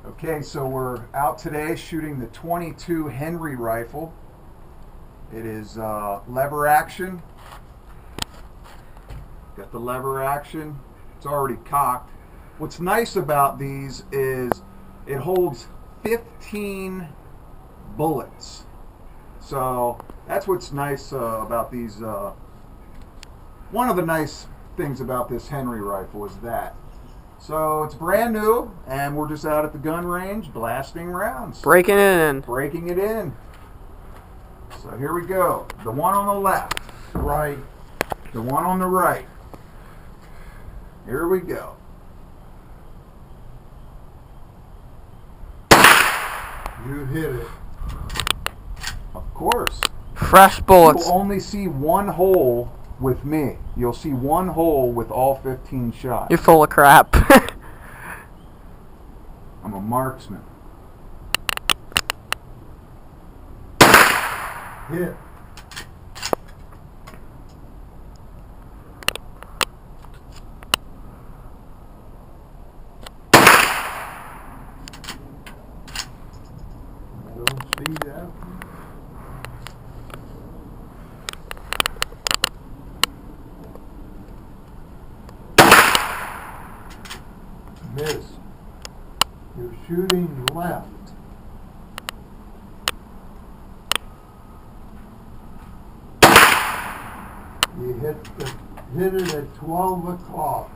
Okay, so we're out today shooting the 22 Henry rifle. It is lever action. Got the lever action. It's already cocked. What's nice about these is it holds 15 bullets. So that's what's nice about these. One of the nice things about this Henry rifle is that. So it's brand new, and we're just out at the gun range blasting rounds. Breaking it in. Breaking it in. So here we go. The one on the left. Right. The one on the right. Here we go. You hit it. Of course. Fresh bullets. You'll only see one hole with me. You'll see one hole with all 15 shots. You're full of crap. I'm a marksman. Hit. I don't see that one. Miss. You're shooting left. You hit it at 12 o'clock.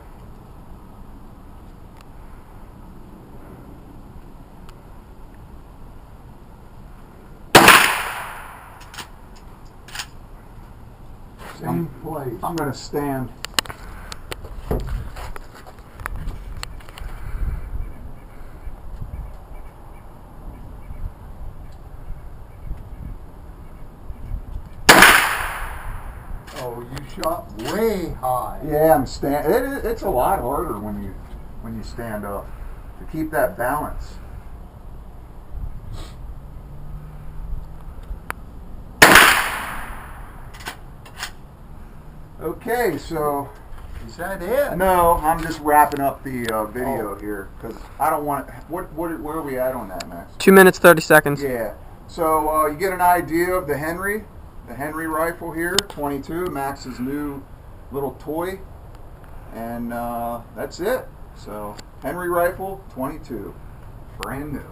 Same place. I'm going to stand. Oh, you shot way high. Yeah, I'm stand. It's a lot harder when you stand up to keep that balance. Okay, so Is that it? no, I'm just wrapping up the video here because I don't want it. Where are we at on that, Max? 2 minutes, 30 seconds. Yeah. So you get an idea of the Henry rifle here, 22, Max's new little toy, and that's it. So Henry rifle, 22, brand new.